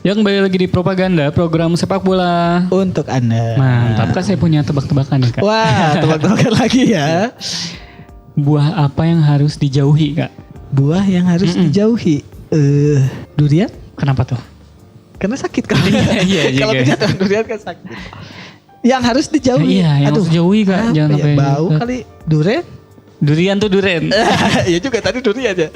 Yang kembali lagi di propaganda program sepak bola untuk Anda. Mantap, Kak, saya punya tebak-tebakan nih, Kak. Wah, tebak-tebakan lagi ya. Buah apa yang harus dijauhi, Kak? Buah yang harus dijauhi. Durian? Kenapa tuh? Karena sakit kan. Iya, Kalau juga. kejatuhan durian kan sakit. Yang harus dijauhi. Iya, yang harus dijauhi, Kak. Apa Jangan ya? sampai Bau kali durian. Durian tuh durian. Iya juga tadi durian aja.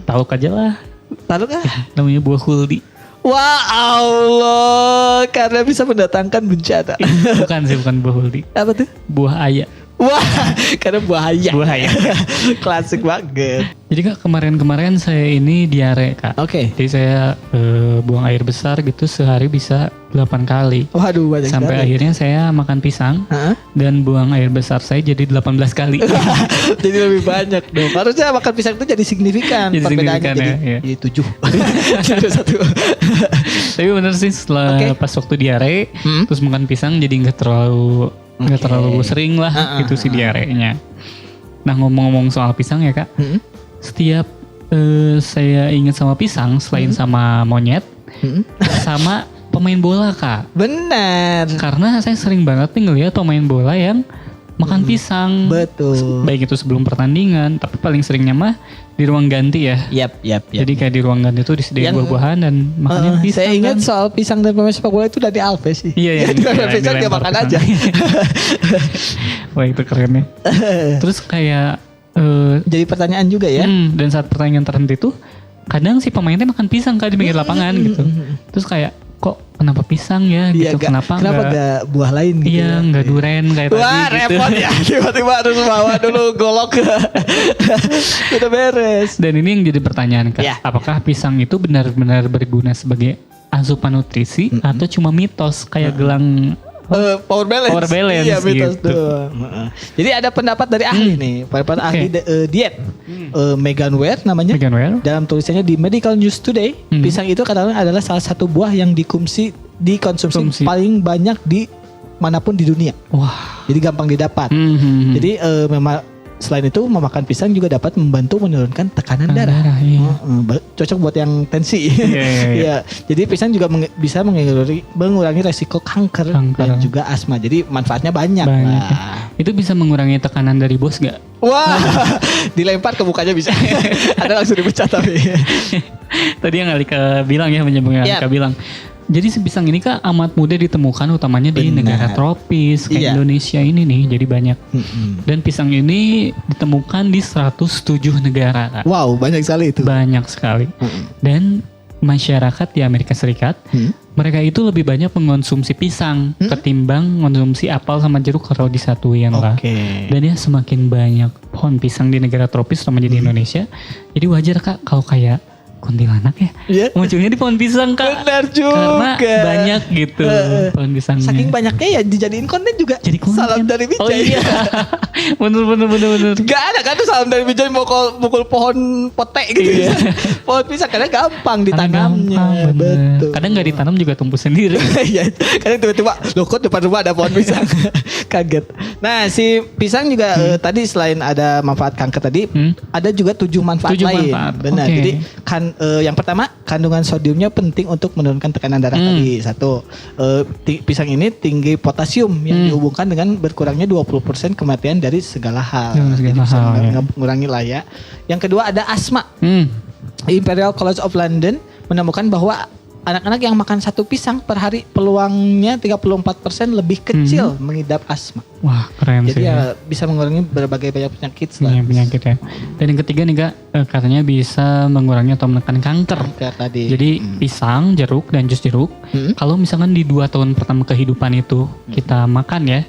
Tahu aja lah. Tahu kah? Namanya buah huldi. Wah Allah, karena bisa mendatangkan bencana. Bukan sih, bukan buah huldi. Apa tuh? Buah aya. Wah, karena bahaya. Bahaya. Klasik banget. Jadi, Kak, kemarin saya ini diare, Kak. Oke. Jadi saya buang air besar gitu sehari bisa 8 kali. Waduh, banyak Sampai sekali. akhirnya saya makan pisang Hah? dan buang air besar saya jadi 18 kali. Jadi lebih banyak dong. Harusnya makan pisang itu jadi signifikan. Jadi Perbedaannya signifikan, jadi, ya. jadi 7. Jadi 1. Tapi bener sih setelah Oke. pas waktu diare Hmm. terus makan pisang jadi nggak terlalu sering lah gitu si diarenya. Nah, ngomong-ngomong soal pisang ya, Kak. Setiap saya ingat sama pisang selain sama monyet sama pemain bola, Kak. Benar. Karena saya sering banget nih ngeliat pemain bola yang makan pisang. Betul. Baik itu sebelum pertandingan, tapi paling seringnya mah di ruang ganti ya. Yap. Jadi kayak di ruang ganti itu disediain Yang- buah-buahan dan makannya pisang. Saya ingat kan. soal pisang dan pemain sepak bola itu dari Alves sih. Iya, Dia makan pisang dia dilempar makan pisang. aja. Wah, itu keren ya. Terus kayak Jadi pertanyaan juga ya. dan saat pertandingan terhenti tuh kadang si pemainnya makan pisang kan di pinggir lapangan gitu. Terus kayak kok kenapa pisang ya Iya, gitu. Kenapa nggak buah lain gitu? Iya, ya? nggak duren kayak Wah, tadi gitu. repot ya. Tiba-tiba harus bawa dulu golok. Udah beres. Dan ini yang jadi pertanyaan, Kak. Ya. Apakah pisang itu benar-benar berguna sebagai asupan nutrisi atau cuma mitos kayak gelang Power balance. Power balance, Iya, mitos gitu. doang. Jadi ada pendapat dari ahli nih, pendapat ahli diet. Megan Ware namanya. Megan Ware? Dalam tulisannya di Medical News Today, pisang itu katanya adalah salah satu buah yang dikonsumsi Konsumsi. paling banyak di manapun di dunia. Wah. Jadi gampang didapat. Jadi Jadi memang selain itu memakan pisang juga dapat membantu menurunkan tekanan darah. iya. Cocok buat yang tensi. Iya. Iya. Jadi pisang juga bisa mengurangi resiko kanker dan juga asma. Jadi manfaatnya banyak. Banyak. Lah. Itu bisa mengurangi tekanan dari bos gak? Wah, dilempar ke mukanya bisa. Ada langsung dipecat tapi. Tadi yang Alika bilang ya, menyambung yang Yap. Alika bilang. Jadi si pisang ini, Kak, amat mudah ditemukan utamanya di Benar. negara tropis kayak Iya. Indonesia ini nih. Jadi banyak. Dan pisang ini ditemukan di 107 negara, Kak. Wow, banyak sekali itu. Banyak sekali. Dan masyarakat di Amerika Serikat, mereka itu lebih banyak mengonsumsi pisang ketimbang mengonsumsi apel sama jeruk kalau disatuin lah. Oke. Dan ya semakin banyak pohon pisang di negara tropis sama di Indonesia, jadi wajar, Kak, kalau kayak kuntilanak ya Iya. munculnya di pohon pisang, Kak. Benar juga. Karena banyak gitu pohon pisangnya. Saking banyaknya ya dijadiin konten juga. Jadi konten. Salam dari Bijay. Oh iya. bener. Gak ada kan tuh salam dari Bijay mukul pohon potek gitu. Iya. Pohon pisang karena gampang Karena ditanamnya. gampang, bener. Betul. Kadang nggak ditanam juga tumbuh sendiri. Iya, kadang tiba-tiba loh kok depan rumah ada pohon pisang. Kaget. Nah, si pisang juga tadi selain ada manfaat kanker tadi, ada juga 7 manfaat 7 lain. manfaat, Benar. oke. Jadi yang pertama kandungan sodiumnya penting untuk menurunkan tekanan darah tadi. Satu, pisang ini tinggi potasium yang dihubungkan dengan berkurangnya 20% kematian dari segala hal. Dari segala Jadi bisa hal, ya. mengurangi lah ya. Yang kedua ada asma. Hmm. Imperial College of London menemukan bahwa anak-anak yang makan satu pisang per hari peluangnya 34% lebih kecil mengidap asma. Wah, keren Jadi sih. ya bisa mengurangi berbagai banyak penyakit lah. Iya, penyakit ya. Dan yang ketiga nih, Kak, katanya bisa mengurangi atau menekan kanker. Kanker tadi. Jadi pisang, jeruk, dan jus jeruk, kalau misalkan di 2 tahun pertama kehidupan itu kita makan ya,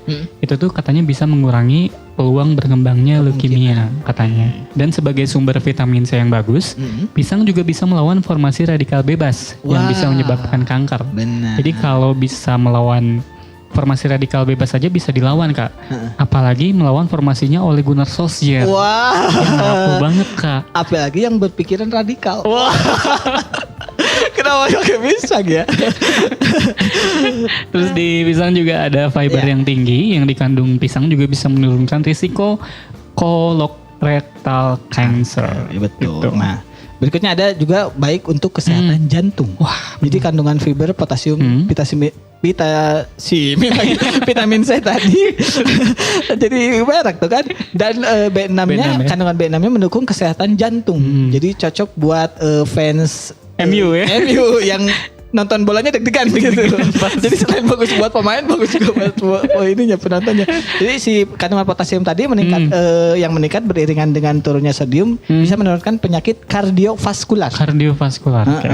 itu tuh katanya bisa mengurangi peluang berkembangnya leukemia katanya. Dan sebagai sumber vitamin C yang bagus, pisang juga bisa melawan formasi radikal bebas yang bisa menyebabkan kanker. Benar. Jadi kalau bisa melawan formasi radikal bebas saja bisa dilawan, Kak. Apalagi melawan formasinya Ole Gunnar Solskjaer. Wah. Yang rapuh banget, Kak. Apalagi yang berpikiran radikal. Wah. Kenapa pakai pisang ya? Terus di pisang juga ada fiber yang tinggi yang dikandung pisang juga bisa menurunkan risiko colorectal cancer. Ya, betul. Gitu. Nah, Berikutnya ada juga baik untuk kesehatan jantung. Wah, Jadi kandungan fiber, potasium, vitamin C tadi. Jadi merek tuh kan. Dan B6-nya, B6 ya. kandungan B6-nya mendukung kesehatan jantung. Jadi cocok buat fans MU ya. MU yang nonton bolanya deg-degan gitu. Jadi selain bagus buat pemain, bagus juga buat ininya penontonnya. Jadi si kandungan potasium tadi meningkat yang meningkat beriringan dengan turunnya sodium bisa menurunkan penyakit kardiovaskular. Kardiovaskular. Oke.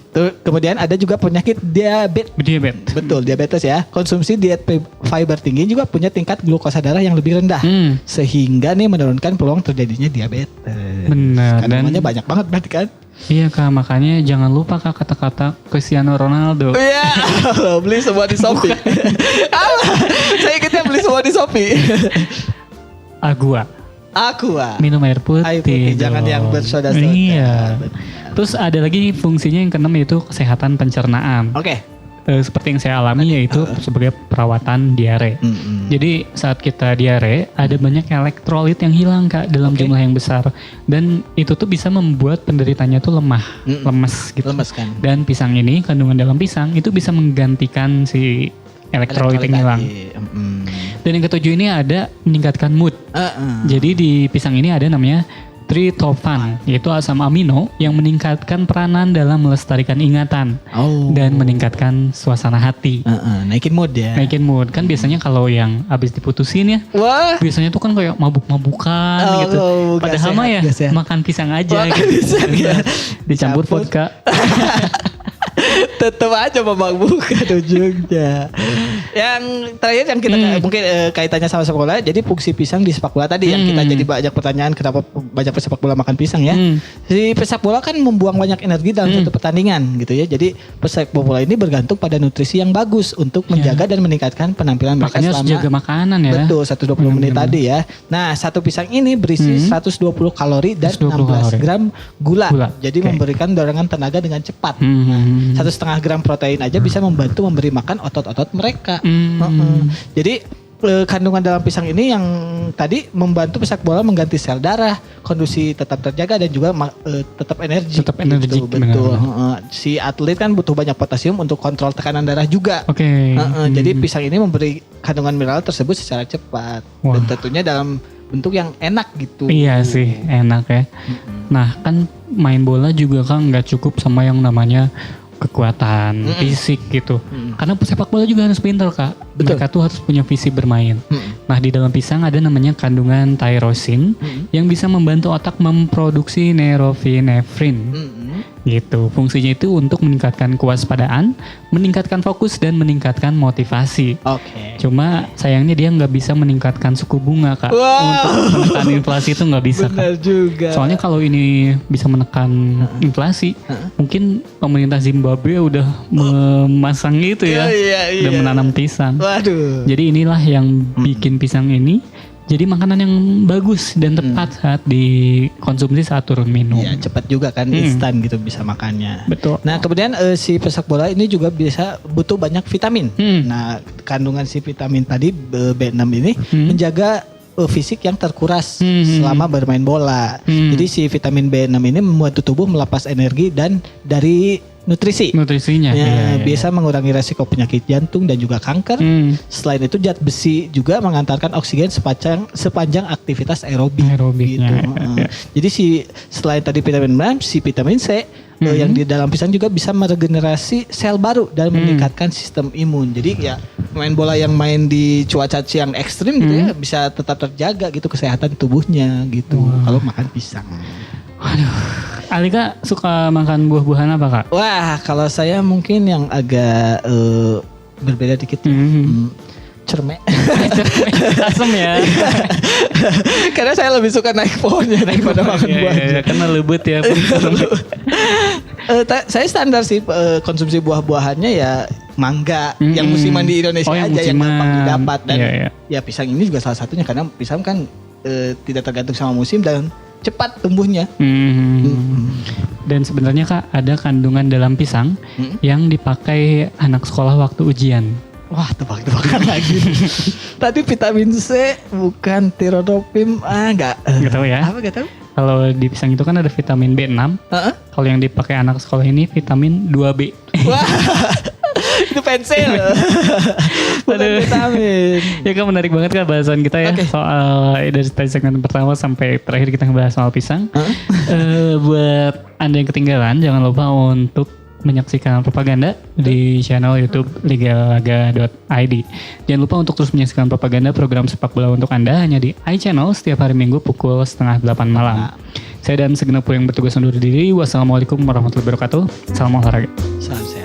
Tuh, kemudian ada juga penyakit diabetes. Diabetes. Betul, diabetes ya. Konsumsi diet fiber tinggi juga punya tingkat glukosa darah yang lebih rendah. Sehingga nih menurunkan peluang terjadinya diabetes. Benar. Kandungannya banyak banget berarti kan? Iya Kak, makanya jangan lupa Kak kata-kata Cristiano Ronaldo. Iya, beli semua di Shopee. Alah, saya ingatnya beli semua di Shopee. Aqua. Minum air putih. Air putih, jangan dong. yang bersoda-soda. Iya. Terus ada lagi fungsinya yang keenam yaitu kesehatan pencernaan. Oke. Seperti yang saya alami yaitu sebagai perawatan diare. Jadi saat kita diare ada banyak elektrolit yang hilang Kak dalam jumlah yang besar dan itu tuh bisa membuat penderitanya tuh lemas gitu. Lemes kan. Dan pisang ini kandungan dalam pisang itu bisa menggantikan si elektrolit yang hilang. Dan yang ketujuh ini ada meningkatkan mood. Jadi di pisang ini ada namanya tritophan, yaitu asam amino yang meningkatkan peranan dalam melestarikan ingatan dan meningkatkan suasana hati. Naikin mood ya. Naikin mood. Kan biasanya kalau yang habis diputusin ya, Wah. biasanya tuh kan kayak mabuk-mabukan gitu. Padahal mah ya makan pisang aja gitu. Pisang, ya. Dicampur vodka. Tetap aja memabukkan ujungnya. Yang terakhir yang kita mungkin kaitannya sama sepak bola. Jadi fungsi pisang di sepak bola tadi yang kita jadi banyak pertanyaan kenapa banyak pesepak bola makan pisang ya. Si pesepak bola kan membuang banyak energi dalam satu pertandingan gitu ya. Jadi pesepak bola ini bergantung pada nutrisi yang bagus untuk menjaga dan meningkatkan penampilan mereka Makanya harus selama jaga makanan ya. Betul, 120 menit tadi ya. Nah, satu pisang ini berisi 120 kalori dan 16 gram gula. Jadi memberikan dorongan tenaga dengan cepat. 1,5 gram protein aja bisa membantu memberi makan otot-otot mereka. Jadi kandungan dalam pisang ini yang tadi membantu pesepak bola mengganti sel darah, kondisi tetap terjaga dan juga tetap energi. Tetap energik, betul. Si atlet kan butuh banyak potasium untuk kontrol tekanan darah juga. Jadi pisang ini memberi kandungan mineral tersebut secara cepat dan tentunya dalam bentuk yang enak gitu. Iya sih, enak ya. Nah kan main bola juga kan nggak cukup sama yang namanya kekuatan fisik gitu. Karena pesepak bola juga harus pintar Kak. Mereka tuh harus punya visi bermain. Nah di dalam pisang ada namanya kandungan tyrosin yang bisa membantu otak memproduksi neurofinefrin. Gitu. Fungsinya itu untuk meningkatkan kewaspadaan, meningkatkan fokus dan meningkatkan motivasi. Cuma sayangnya dia nggak bisa meningkatkan suku bunga Kak. Untuk menekan inflasi itu nggak bisa Benar Kak. juga. Soalnya kalau ini bisa menekan inflasi, mungkin pemerintah Zimbabwe udah memasang gitu ya, udah menanam pisang. Waduh. Jadi inilah yang bikin pisang ini jadi makanan yang bagus dan tepat saat dikonsumsi saat turun minum. Ya cepat juga kan, instan gitu bisa makannya. Betul. Nah kemudian si pesepak bola ini juga bisa butuh banyak vitamin. Nah kandungan si vitamin tadi B6 ini menjaga fisik yang terkuras selama bermain bola. Jadi si vitamin B6 ini membantu tubuh melepas energi dan dari nutrisinya biasa mengurangi resiko penyakit jantung dan juga kanker. Selain itu zat besi juga mengantarkan oksigen sepanjang aktivitas aerobik gitu. Jadi selain tadi vitamin B, si vitamin C yang di dalam pisang juga bisa meregenerasi sel baru dan meningkatkan sistem imun. Jadi ya main bola yang main di cuaca yang ekstrim gitu ya bisa tetap terjaga gitu kesehatan tubuhnya gitu kalau makan pisang. Waduh, Alika suka makan buah-buahan apa Kak? Wah, kalau saya mungkin yang agak berbeda dikit. Cermek. Asem ya. Karena saya lebih suka naik pohonnya daripada makan buahnya. Karena lembut ya. Saya standar sih konsumsi buah-buahannya ya mangga yang musiman di Indonesia aja yang gampang didapat dan ya pisang ini juga salah satunya karena pisang kan tidak tergantung sama musim dan cepat tumbuhnya. Dan sebenarnya Kak ada kandungan dalam pisang yang dipakai anak sekolah waktu ujian. Wah tebak-tebakan lagi. Tadi vitamin C bukan tironopim. Enggak tahu ya. Apa enggak tahu? Kalau di pisang itu kan ada vitamin B6. Kalau yang dipakai anak sekolah ini vitamin 2B. Wah, itu pensil. Bukan vitamin. Ya kan menarik banget kan bahasan kita ya soal dari segmen pertama sampai terakhir kita ngebahas soal pisang. Buat Anda yang ketinggalan, jangan lupa untuk menyaksikan propaganda di channel YouTube ligalaga.id. Jangan lupa untuk terus menyaksikan propaganda program sepak bola untuk Anda hanya di iChannel setiap hari Minggu pukul 7:30 malam. Saya dan segenap yang bertugas undur diri. Wassalamualaikum warahmatullahi wabarakatuh. Salam olahraga. Salam sehat.